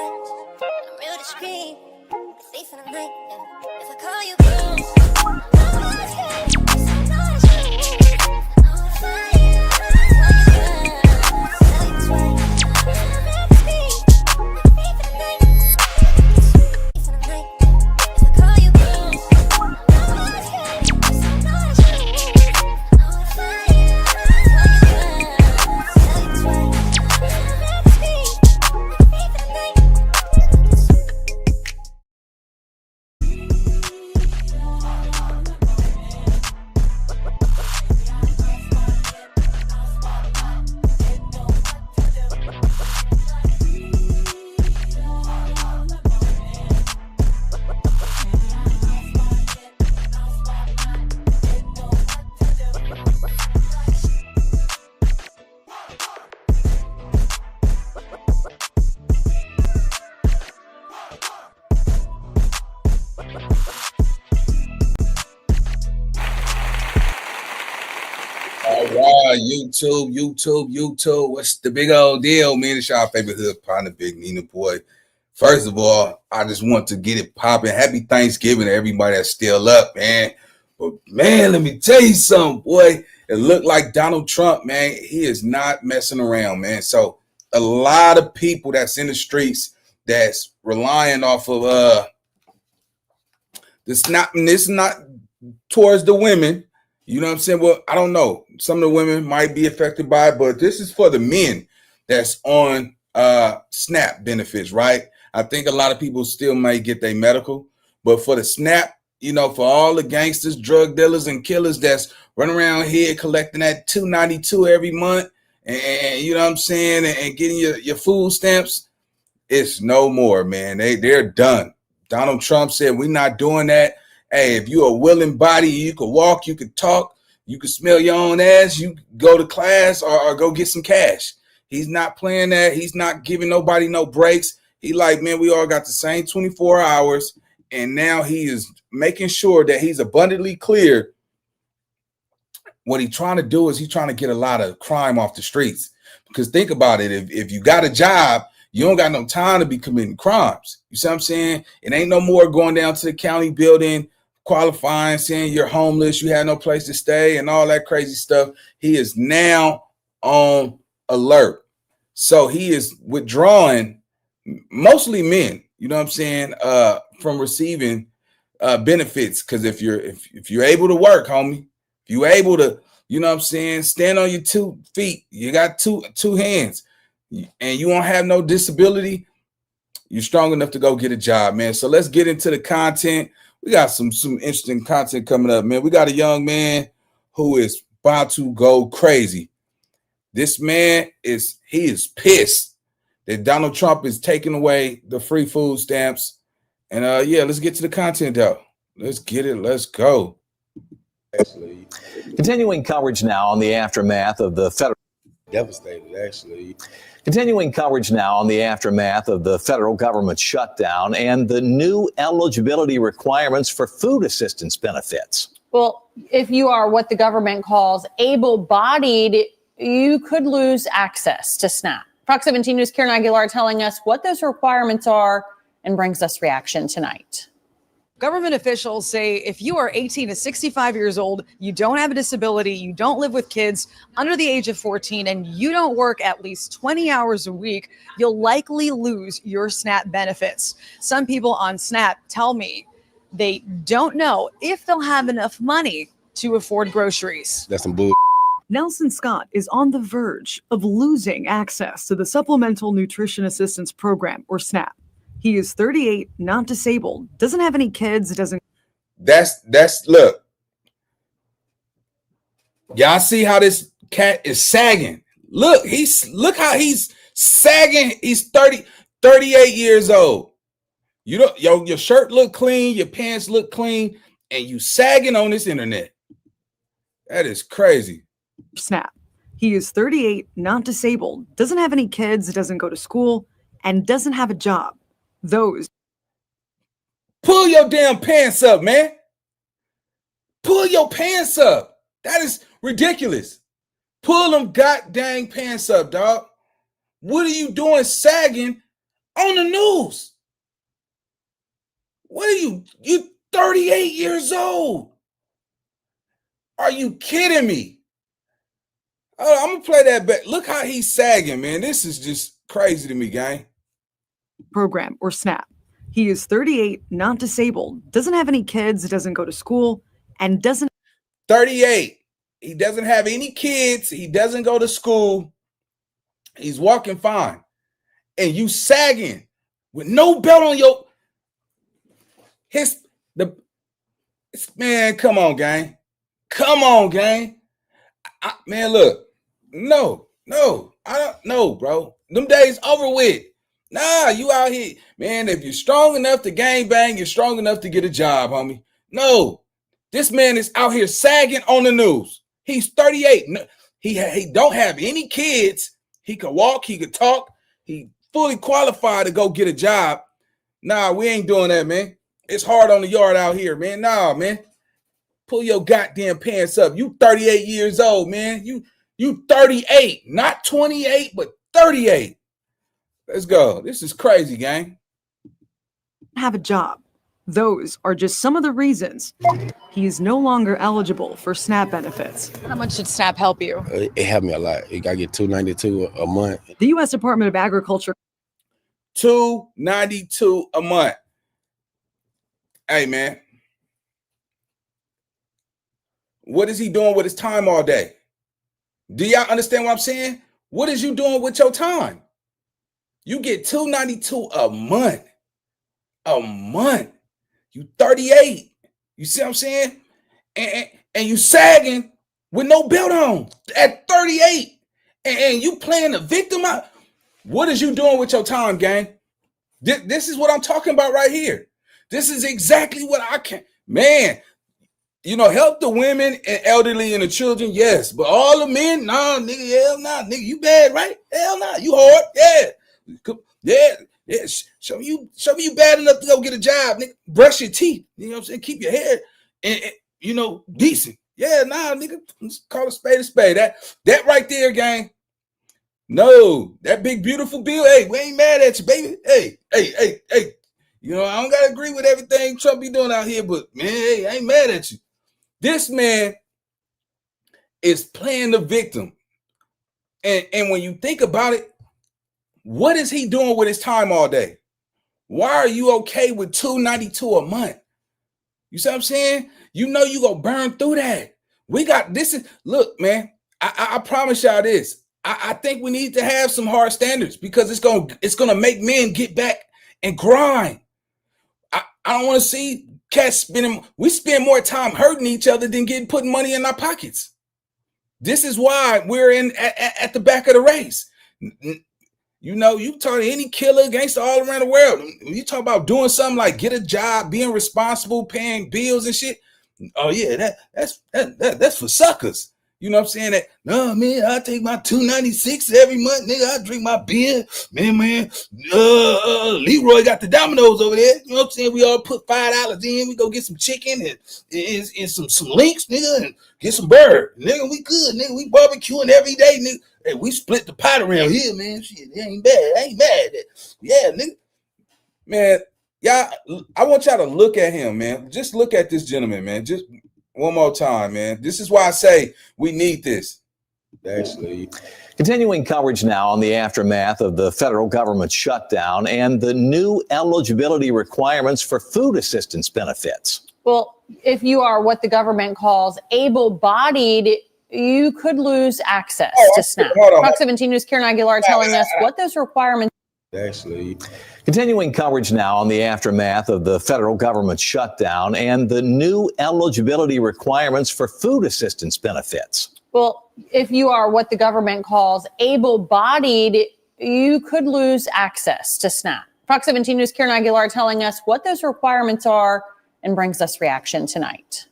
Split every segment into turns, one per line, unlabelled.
white, I'm real discreet. The thief in the night, yeah. If I call you girl, I know it's okay. I know it's true. I know it's fine. Tell you twice. I'm real discreet. The thief in the night. Thief in the night. If I call you girl, I know it's okay. I know it's true. I know it's fine. Tell you twice. I'm real discreet. The thief in the night.
All right, YouTube. What's the big old deal, man? It's y'all favorite hood partner, Big Nina Boy. First of all, I just want to get it popping. Happy Thanksgiving to everybody that's still up, man. But, man, let me tell you something, boy. It looked like Donald Trump, man. He is not messing around, man. So a lot of people that's in the streets that's relying off of this not towards the women. You know what I'm saying? Well, I don't know. Some of the women might be affected by it, but this is for the men that's on SNAP benefits, right? I think a lot of people still might get their medical, but for the SNAP, you know, for all the gangsters, drug dealers, and killers that's running around here collecting that $292 every month, and you know what I'm saying, and getting your food stamps, it's no more, man. They're done. Donald Trump said, we're not doing that. Hey, if you're a willing body, you could walk, you could talk, you could smell your own ass, you go to class or go get some cash. He's not playing that. He's not giving nobody no breaks. He like, man, we all got the same 24 hours. And now he is making sure that he's abundantly clear. What he's trying to do is he's trying to get a lot of crime off the streets. Because think about it. If you got a job, you don't got no time to be committing crimes. You see what I'm saying? It ain't no more going down to the county building, qualifying, saying you're homeless, you have no place to stay, and all that crazy stuff. He is now on alert. So he is withdrawing mostly men, you know what I'm saying, from receiving benefits. Because if you're able to work, homie, if you're able to, you know what I'm saying, stand on your 2 feet, you got two hands, and you won't have no disability, you're strong enough to go get a job, man. So let's get into the content. We got some interesting content coming up, man. We got a young man who is about to go crazy. This man is pissed that Donald Trump is taking away the free food stamps. And yeah, let's get to the content though. Let's get it. Let's go.
Continuing coverage now on the aftermath of the federal.
Devastated, actually.
Continuing coverage now on the aftermath of the federal government shutdown and the new eligibility requirements for food assistance benefits.
Well, if you are what the government calls able-bodied, you could lose access to SNAP. Fox 17 News' Karen Aguilar telling us what those requirements are and brings us reaction tonight.
Government officials say if you are 18 to 65 years old, you don't have a disability, you don't live with kids under the age of 14, and you don't work at least 20 hours a week, you'll likely lose your SNAP benefits. Some people on SNAP tell me they don't know if they'll have enough money to afford groceries.
That's some bull.
Nelson Scott is on the verge of losing access to the Supplemental Nutrition Assistance Program, or SNAP. He is 38, not disabled, doesn't have any kids, doesn't.
That's look. Y'all see how this cat is sagging. Look how he's sagging. He's 38 years old. You don't, your shirt look clean, your pants look clean, and you sagging on this internet. That is crazy.
SNAP. He is 38, not disabled, doesn't have any kids, doesn't go to school, and doesn't have a job. Those.
Pull your damn pants up, man. Pull your pants up. That is ridiculous. Pull them goddamn pants up, dog. What are you doing sagging on the news. What are you 38 years old? Are you kidding me? I'm gonna play that back. Look how he's sagging, man. This is just crazy to me, gang.
Program or SNAP. He is 38, not disabled, doesn't have any kids, doesn't go to school, and doesn't
38. He doesn't have any kids. He doesn't go to school. He's walking fine. And you sagging with no belt on your man, come on, gang. Come on, gang. Man, look. No, I don't know, bro. Them days over with. Nah, you out here. Man, if you're strong enough to gang bang, you're strong enough to get a job, homie. No, this man is out here sagging on the news. He's 38. No, he don't have any kids. He could walk, he could talk. He fully qualified to go get a job. Nah, we ain't doing that, man. It's hard on the yard out here, man. Nah, man. Pull your goddamn pants up. You 38 years old, man. You 38, not 28, but 38. Let's go. This is crazy, gang.
have a job. Those are just some of the reasons he is no longer eligible for SNAP benefits.
How much did SNAP help you?
It helped me a lot. I get $292 a month.
The U.S. Department of Agriculture
$292 a month. Hey, man. What is he doing with his time all day? Do y'all understand what I'm saying? What is you doing with your time? You get $292 a month. A month. You 38. You see what I'm saying? And you sagging with no belt on at 38. And you playing the victim out. What is you doing with your time, gang? This is what I'm talking about right here. This is exactly what I can. Man, you know, help the women and elderly and the children, yes. But all the men, nah, nigga, hell nah. Nigga, you bad, right? Hell nah. You hard, yeah. Yeah. Show me you bad enough to go get a job, nigga. Brush your teeth. You know what I'm saying? Keep your hair and you know, decent. Yeah, nah, nigga. Let's call a spade a spade. That right there, gang. No, that big beautiful bill. Hey, we ain't mad at you, baby. Hey. You know, I don't gotta agree with everything Trump be doing out here, but man, hey, I ain't mad at you. This man is playing the victim. And when you think about it, what is he doing with his time all day? Why are you okay with $292 a month? You see what I'm saying? You know you gonna burn through that. We got this is look, man. I promise y'all this. I think we need to have some hard standards because it's gonna make men get back and grind. I don't want to see cats spending. We spend more time hurting each other than putting money in our pockets. This is why we're at the back of the race. You know, you talk to any killer gangster all around the world. You talk about doing something like get a job, being responsible, paying bills and shit. Oh yeah, that's for suckers. You know what I'm saying? That no man, I take my $296 every month, nigga. I drink my beer, man. Leroy got the Domino's over there. You know what I'm saying? We all put $5 in. We go get some chicken and some links, nigga, and get some bird, nigga. We good, nigga. We barbecuing every day, nigga. Hey, we split the pot around here, man. Shit, it ain't bad. I ain't mad at that. Yeah, nigga. Man, y'all, I want y'all to look at him, man. Just look at this gentleman, man. Just one more time, man. This is why I say we need this.
Actually,
continuing coverage now on the aftermath of the federal government shutdown and the new eligibility requirements for food assistance benefits.
Well, if you are what the government calls able-bodied, you could lose access to SNAP. Fox 17 News' Karen Aguilar telling us what those requirements.
actually.
Continuing coverage now on the aftermath of the federal government shutdown and the new eligibility requirements for food assistance benefits.
Well, if you are what the government calls able-bodied, you could lose access to SNAP. Fox 17 News' Karen Aguilar telling us what those requirements are and brings us reaction tonight.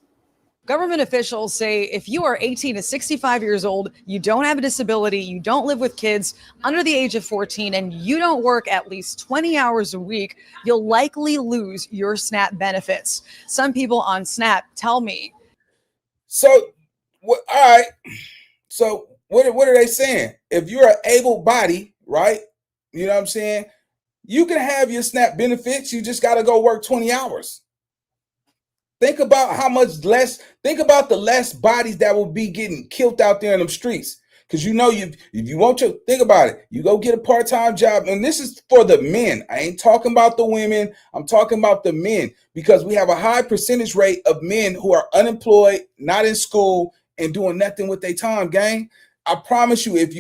Government officials say if you are 18 to 65 years old, you don't have a disability, you don't live with kids under the age of 14, and you don't work at least 20 hours a week, you'll likely lose your SNAP benefits. Some people on SNAP tell me.
So, all right. So, what are they saying? If you're an able body, right? You know what I'm saying? You can have your SNAP benefits. You just got to go work 20 hours. Think about how much less, think about the less bodies that will be getting killed out there in them streets. Because you know, if you want to, think about it, you go get a part-time job. And this is for the men. I ain't talking about the women. I'm talking about the men. Because we have a high percentage rate of men who are unemployed, not in school, and doing nothing with their time, gang. I promise you, if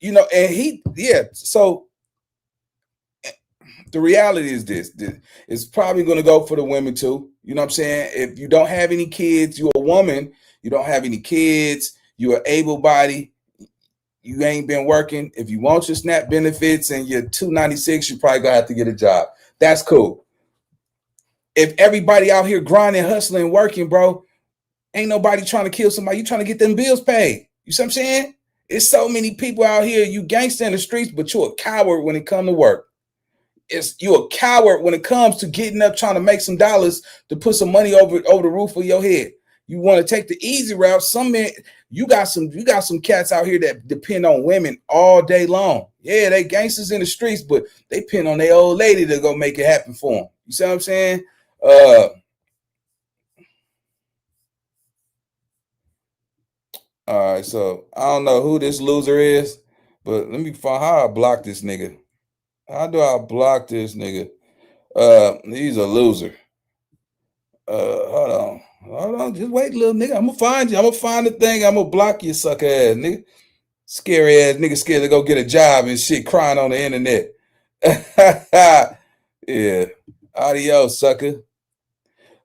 you know, and so the reality is this, it's probably going to go for the women too. You know what I'm saying? If you don't have any kids, you're a woman, you don't have any kids, you're an able-bodied, you ain't been working. If you want your SNAP benefits and you're 296, you probably going to have to get a job. That's cool. If everybody out here grinding, hustling, working, bro, ain't nobody trying to kill somebody. You trying to get them bills paid. You see what I'm saying? It's so many people out here, you gangster in the streets, but you're a coward when it comes to work. You're a coward when it comes to getting up, trying to make some dollars to put some money over the roof of your head. You want to take the easy route. Some men, you got some cats out here that depend on women all day long. Yeah, they gangsters in the streets, but they depend on their old lady to go make it happen for them. You see what I'm saying? All right, so I don't know who this loser is, but let me find how I block this nigga. How do I block this nigga? He's a loser. Hold on, just wait, little nigga. I'm gonna find you. I'm gonna find the thing. I'm gonna block you, sucker ass nigga. Scary ass nigga, scared to go get a job and shit, crying on the internet. Yeah, adios, sucker.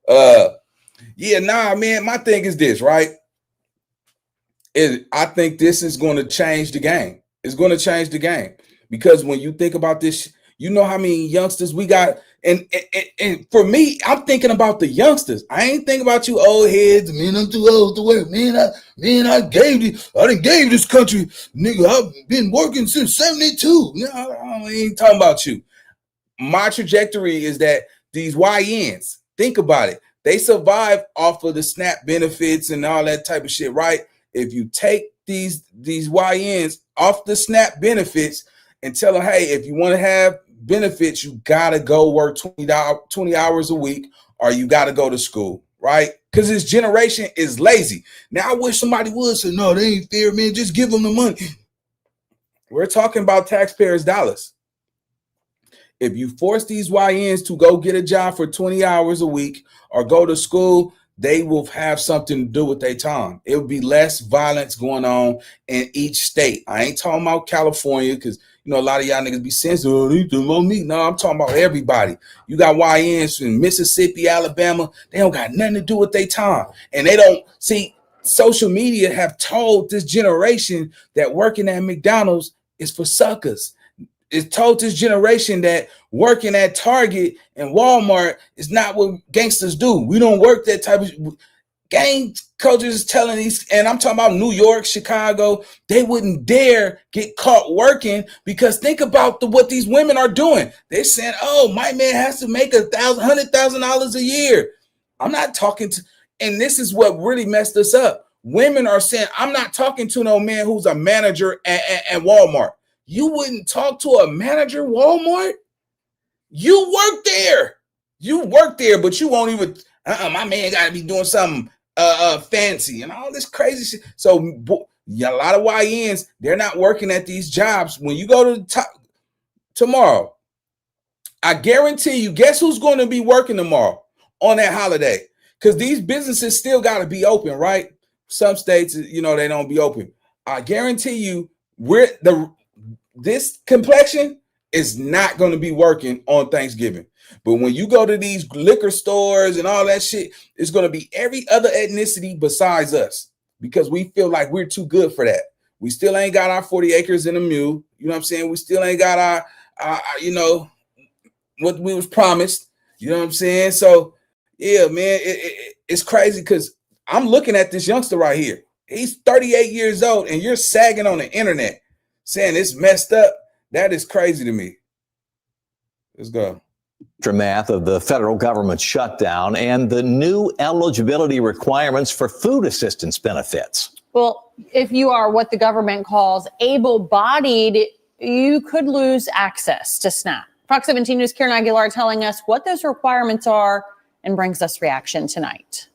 Yeah, nah, man. My thing is this, right? I think this is going to change the game. It's going to change the game because when you think about this, you know how many youngsters we got. And for me, I'm thinking about the youngsters. I ain't thinking about you old heads. Man, I'm too old to work. I done gave this country, nigga. I've been working since 72. No, I ain't talking about you. My trajectory is that these YNs, think about it. They survive off of the SNAP benefits and all that type of shit, right? If you take these YNs off the SNAP benefits and tell them, hey, if you want to have benefits, you got to go work 20 hours a week or you got to go to school, right? Because this generation is lazy. Now, I wish somebody would say, no, they ain't fair, man. Just give them the money. We're talking about taxpayers' dollars. If you force these YNs to go get a job for 20 hours a week or go to school, they will have something to do with their time. It will be less violence going on in each state. I ain't talking about California because, you know, a lot of y'all niggas be sensitive. Oh, they talking about me. No, I'm talking about everybody. You got YNs in Mississippi, Alabama. They don't got nothing to do with their time. And they don't see social media have told this generation that working at McDonald's is for suckers. It's told this generation that working at Target and Walmart is not what gangsters do. We don't work that type of gang culture is telling these, and I'm talking about New York, Chicago, they wouldn't dare get caught working because think about what these women are doing. They're saying, oh, my man has to make $100,000 a year. I'm not talking to, and this is what really messed us up. Women are saying, I'm not talking to no man who's a manager at Walmart. You wouldn't talk to a manager at Walmart? You work there. You work there, but you won't even, my man got to be doing something fancy and all this crazy shit. So a lot of YNs, they're not working at these jobs. When you go to the top tomorrow, I guarantee you, guess who's going to be working tomorrow on that holiday? Because these businesses still got to be open, right? Some states, you know, they don't be open. I guarantee you, this complexion is not going to be working on Thanksgiving. But when you go to these liquor stores and all that shit, it's going to be every other ethnicity besides us because we feel like we're too good for that. We still ain't got our 40 acres and a mule. You know what I'm saying? We still ain't got our you know, what we was promised. You know what I'm saying? So, yeah, man, it's crazy because I'm looking at this youngster right here. He's 38 years old and you're sagging on the internet saying it's messed up. That is crazy to me. Let's go.
Aftermath of the federal government shutdown and the new eligibility requirements for food assistance benefits.
Well, if you are what the government calls able-bodied, you could lose access to SNAP. Fox 17 News' Karen Aguilar telling us what those requirements are and brings us reaction tonight.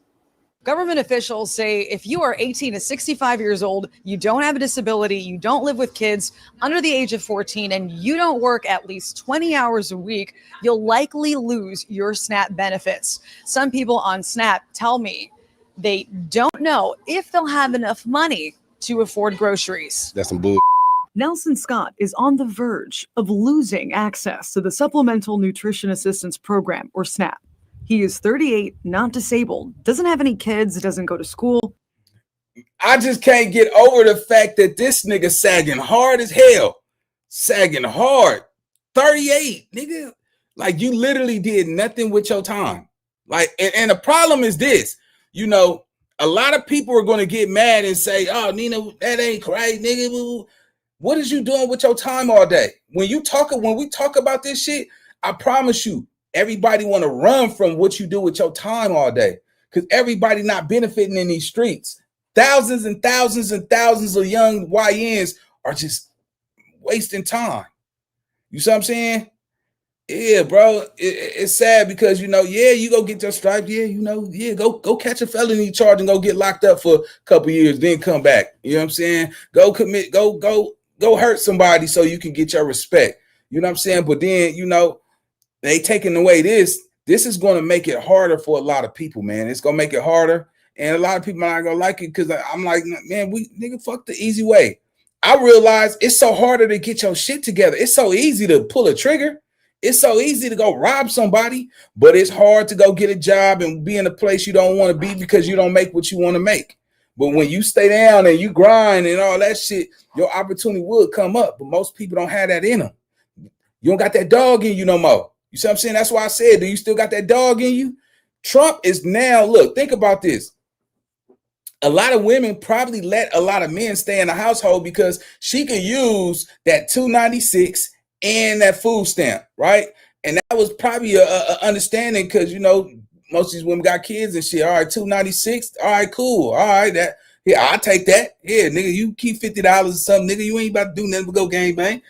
Government officials say if you are 18 to 65 years old, you don't have a disability, you don't live with kids under the age of 14, and you don't work at least 20 hours a week, you'll likely lose your SNAP benefits. Some people on SNAP tell me they don't know if they'll have enough money to afford groceries.
That's some bull.
Nelson Scott is on the verge of losing access to the Supplemental Nutrition Assistance Program, or SNAP. He is 38, not disabled, doesn't have any kids, doesn't go to school.
I just can't get over the fact that this nigga sagging hard as hell. Sagging hard. 38, nigga. Like, you literally did nothing with your time. Like, and the problem is this, you know, a lot of people are going to get mad and say, oh, Nina, that ain't right, nigga. What is you doing with your time all day? When we talk about this shit, I promise you, everybody want to run from what you do with your time all day, because everybody not benefiting in these streets. Thousands and thousands and thousands of young YNs are just wasting time. You see what I'm saying? Yeah, bro. It's sad because, you know, yeah, you go get your stripe. Yeah, you know, yeah, go catch a felony charge and go get locked up for a couple years, then come back. You know what I'm saying? Go commit, go hurt somebody so you can get your respect. You know what I'm saying? But then, you know, they taking away this is going to make it harder for a lot of people, man. It's going to make it harder. And a lot of people are not going to like it because I'm like, man, nigga, fuck the easy way. I realize it's so harder to get your shit together. It's so easy to pull a trigger. It's so easy to go rob somebody, but it's hard to go get a job and be in a place you don't want to be because you don't make what you want to make. But when you stay down and you grind and all that shit, your opportunity would come up. But most people don't have that in them. You don't got that dog in you no more. You see what I'm saying? That's why I said, do you still got that dog in you? Trump is now, look, think about this. A lot of women probably let a lot of men stay in the household because she could use that $296 and that food stamp, right? And that was probably a understanding because, you know, most of these women got kids and shit. All right, $296. All right, cool. All right, that, yeah, I'll take that. Yeah, nigga, you keep $50 or something, nigga. You ain't about to do nothing but go gang bang.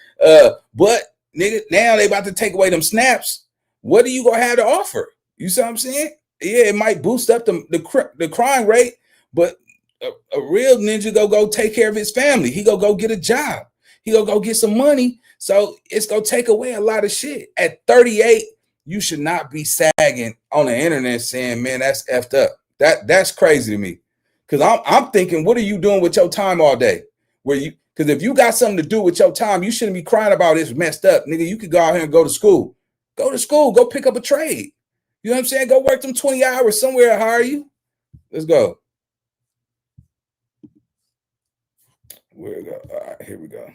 But nigga, now they about to take away them snaps. What are you gonna have to offer? You see what I'm saying? Yeah, it might boost up the crime rate, but a real ninja go take care of his family. He go get a job. He go get some money. So it's gonna take away a lot of shit. At 38, you should not be sagging on the internet saying, man, that's effed up. That's crazy to me. Cause I'm thinking, what are you doing with your time all day? Because if you got something to do with your time, you shouldn't be crying about it's messed up. Nigga, you could go out here and go to school. Go to school. Go pick up a trade. You know what I'm saying? Go work them 20 hours somewhere. How are you? Let's go. Where we go? All right, here we go.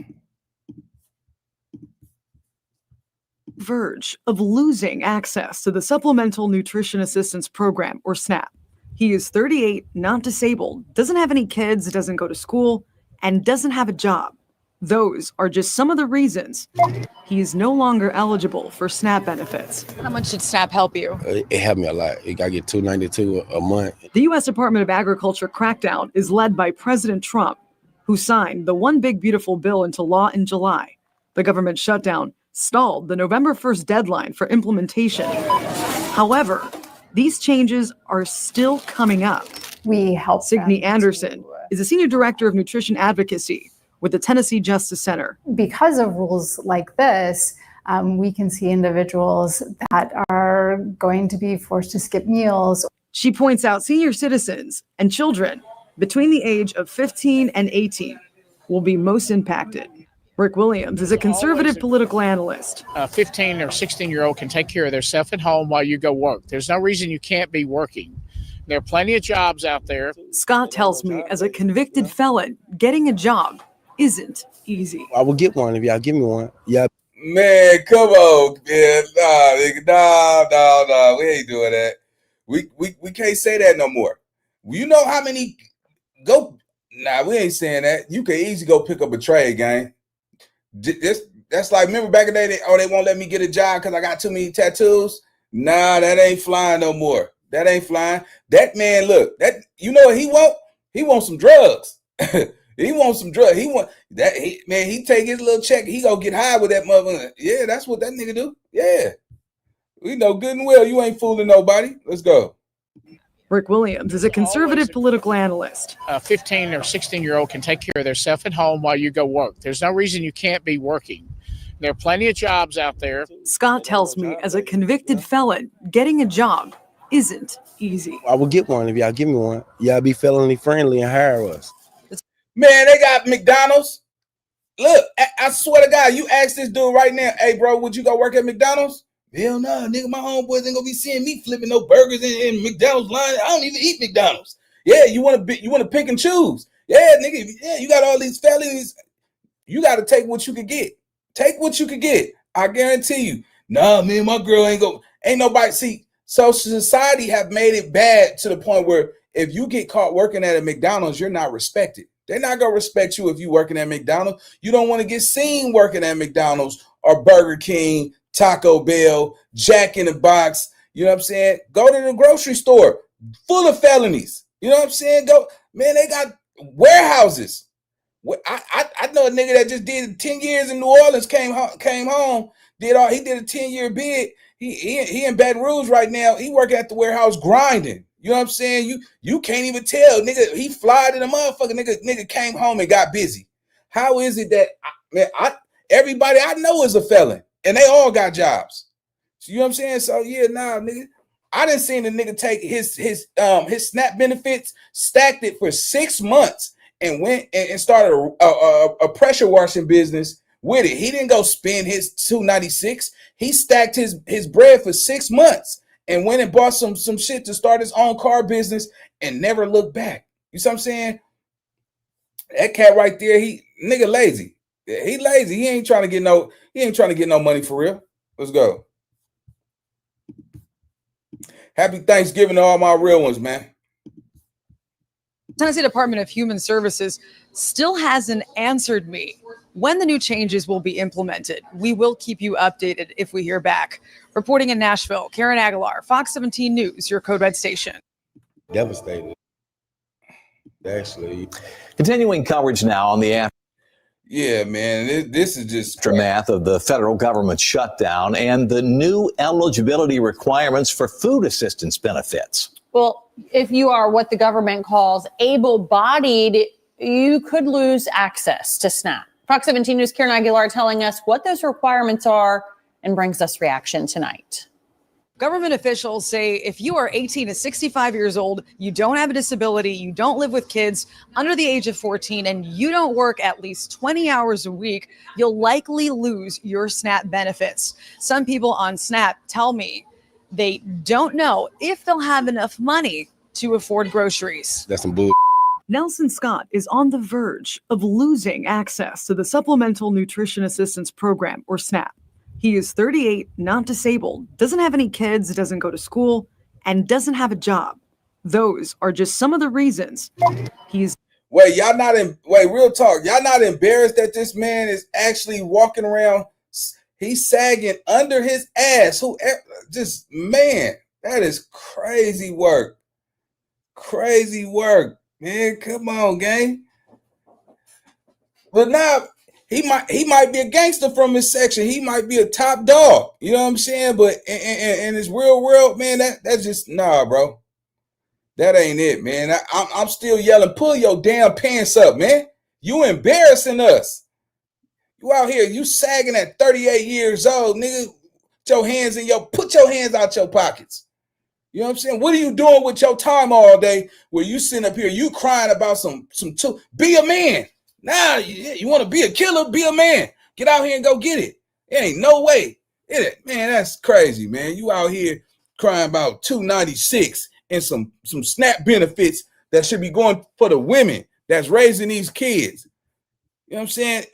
Verge of losing access to the Supplemental Nutrition Assistance Program, or SNAP. He is 38, not disabled, doesn't have any kids, doesn't go to school, and doesn't have a job. Those are just some of the reasons he is no longer eligible for SNAP benefits.
How much did SNAP help you?
It helped me a lot. I get $292 a month.
The U.S. Department of Agriculture crackdown is led by President Trump, who signed the One Big Beautiful Bill into law in July. The government shutdown stalled the November 1st deadline for implementation. However, these changes are still coming up.
We help
Signe Anderson is a senior director of nutrition advocacy with the Tennessee Justice Center.
Because of rules like this, we can see individuals that are going to be forced to skip meals.
She points out senior citizens and children between the age of 15 and 18 will be most impacted. Rick Williams is a conservative political analyst.
A 15 or 16-year-old can take care of themselves at home while you go work. There's no reason you can't be working. There are plenty of jobs out there.
Scott tells me as a convicted felon, getting a job isn't easy.
I will get one if y'all give me one. Yeah.
Man, come on, man. Nah, nigga. Nah. We ain't doing that. We can't say that no more. You know how many we ain't saying that. You can easily go pick up a trade, gang. That's like, remember back in the day, they won't let me get a job because I got too many tattoos. Nah, that ain't flying no more. That ain't flying. That man, look, that, you know what he want? He wants some drugs. He wants some drugs. He want that. Man, he take his little check. He go get high with that motherfucker. Yeah, that's what that nigga do. Yeah, we know good and well you ain't fooling nobody. Let's go.
Rick Williams is a conservative political analyst.
A 15 or 16-year-old can take care of themselves at home while you go work. There's no reason you can't be working. There are plenty of jobs out there.
Scott tells me, as a convicted felon, getting a job isn't easy.
I will get one if y'all give me one. Y'all be felony friendly and hire us.
Man, they got McDonald's. Look, I swear to God, you ask this dude right now, hey, bro, would you go work at McDonald's? Hell no, nigga, my homeboys ain't gonna be seeing me flipping no burgers in McDonald's line. I don't even eat McDonald's. Yeah, you want to pick and choose. Yeah, nigga, yeah, you got all these felonies. You got to take what you could get. Take what you could get. I guarantee you. Nah, man, my girl ain't nobody. See, so society have made it bad to the point where if you get caught working at a McDonald's, you're not respected. They're not going to respect you if you working at McDonald's. You don't want to get seen working at McDonald's or Burger King, Taco Bell, Jack in the Box. You know what I'm saying? Go to the grocery store full of felonies. You know what I'm saying? Go, man, they got warehouses. I know a nigga that just did 10 years in New Orleans, came home, he did a 10-year bid. He in Baton Rouge right now. He working at the warehouse grinding. You know what I'm saying? You can't even tell, nigga. He fly to the motherfucker. Nigga came home and got busy. How is it that everybody I know is a felon and they all got jobs? So, you know what I'm saying? So yeah, nah, nigga. I done seen the nigga take his SNAP benefits, stacked it for 6 months, and went and started a pressure washing business with it. He didn't go spend his $296. He stacked his bread for 6 months and went and bought some shit to start his own car business and never looked back. You see what I'm saying? That cat right there, nigga lazy. He lazy. He ain't trying to get no money for real. Let's go. Happy Thanksgiving to all my real ones, man.
Tennessee Department of Human Services still hasn't answered me when the new changes will be implemented. We will keep you updated if we hear back. Reporting in Nashville, Karen Aguilar, Fox 17 News, your Code Red station.
Devastated. Actually.
Continuing coverage now on the
Yeah, man, this is just
aftermath of the federal government shutdown and the new eligibility requirements for food assistance benefits.
Well, if you are what the government calls able-bodied, you could lose access to SNAP. Fox 17 News' Karen Aguilar telling us what those requirements are and brings us reaction tonight.
Government officials say if you are 18 to 65 years old, you don't have a disability, you don't live with kids under the age of 14, and you don't work at least 20 hours a week, you'll likely lose your SNAP benefits. Some people on SNAP tell me they don't know if they'll have enough money to afford groceries.
That's some bull.
Nelson Scott is on the verge of losing access to the Supplemental Nutrition Assistance Program, or SNAP. He is 38, not disabled, doesn't have any kids, doesn't go to school, and doesn't have a job. Those are just some of the reasons he's...
Wait, real talk. Y'all not embarrassed that this man is actually walking around, he's sagging under his ass. Man, that is crazy work. Crazy work, man. Come on, gang. But now... He might be a gangster from his section. He might be a top dog. You know what I'm saying? But in his real world, man, that's just nah, bro. That ain't it, man. I'm still yelling, pull your damn pants up, man. You embarrassing us. You out here, you sagging at 38 years old, nigga. Put your hands out your pockets. You know what I'm saying? What are you doing with your time all day where you sitting up here, you crying about be a man. Nah, you want to be a killer? Be a man. Get out here and go get it. It ain't no way. Man, that's crazy, man. You out here crying about $296 and some SNAP benefits that should be going for the women that's raising these kids. You know what I'm saying?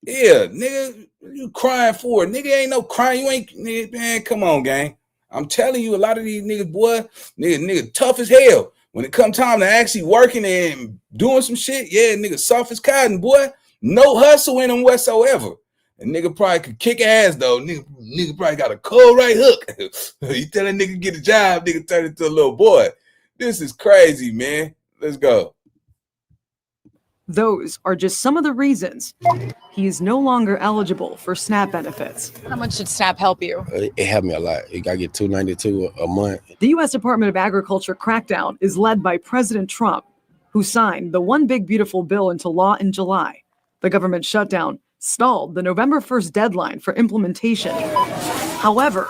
Yeah, nigga, you crying for it. Nigga, ain't no crying. You ain't, nigga, man, come on, gang. I'm telling you, a lot of these niggas, boy, nigga tough as hell. When it come time to actually working and doing some shit, yeah, nigga soft as cotton, boy. No hustle in them whatsoever. And nigga probably could kick ass, though. Nigga probably got a cold right hook. You tell that nigga get a job, nigga turn into a little boy. This is crazy, man. Let's go.
Those are just some of the reasons he is no longer eligible for SNAP benefits.
How much did SNAP help you?
It helped me a lot. I get $292 a month.
The U.S. Department of Agriculture crackdown is led by President Trump, who signed the One Big Beautiful Bill into law in July. The government shutdown stalled the November 1st deadline for implementation. However,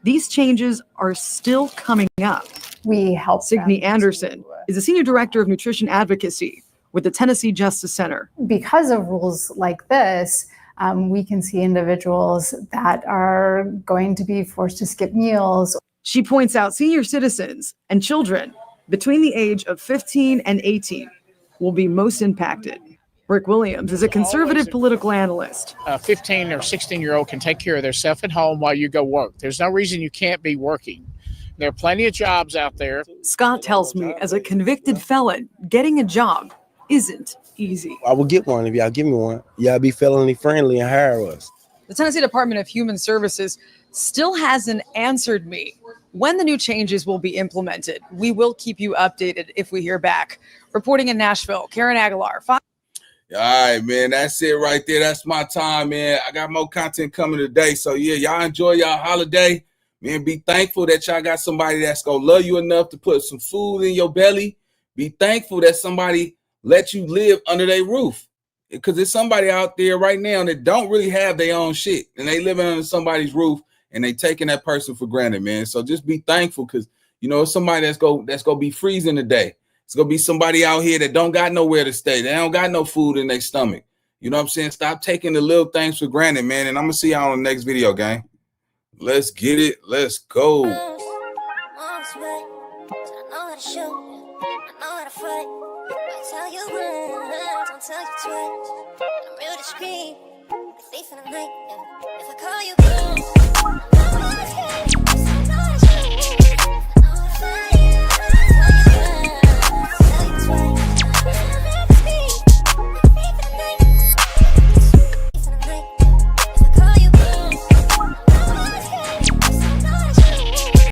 these changes are still coming up.
We help
Signe
them
Anderson is a senior director of nutrition advocacy with the Tennessee Justice Center.
because of rules like this, we can see individuals that are going to be forced to skip meals.
She points out senior citizens and children between the age of 15 and 18 will be most impacted. Rick Williams is a conservative political analyst.
A 15 or 16-year-old can take care of themselves at home while you go work. There's no reason you can't be working. There are plenty of jobs out there.
Scott tells me, as a convicted felon, getting a job isn't easy.
I will get one if y'all give me one. Y'all be felony friendly and hire us.
The Tennessee Department of Human Services still hasn't answered me when the new changes will be implemented. We will keep you updated if we hear back. Reporting in Nashville, Karen Aguilar.
All right, man. That's it right there. That's my time, man. I got more content coming today. So, yeah, y'all enjoy y'all holiday. Man, be thankful that y'all got somebody that's going to love you enough to put some food in your belly. Be thankful that somebody let you live under their roof. Because there's somebody out there right now that don't really have their own shit. And they living under somebody's roof and they taking that person for granted, man. So just be thankful because, you know, it's somebody that's going to be freezing today. It's going to be somebody out here that don't got nowhere to stay. They don't got no food in their stomach. You know what I'm saying? Stop taking the little things for granted, man. And I'm going to see y'all on the next video, gang. Let's get it. Let's go.
I know how to shoot, I know how to fight. I tell you run, don't tell you twice. I'm real discreet, the thief in the night. Yeah. If I call you,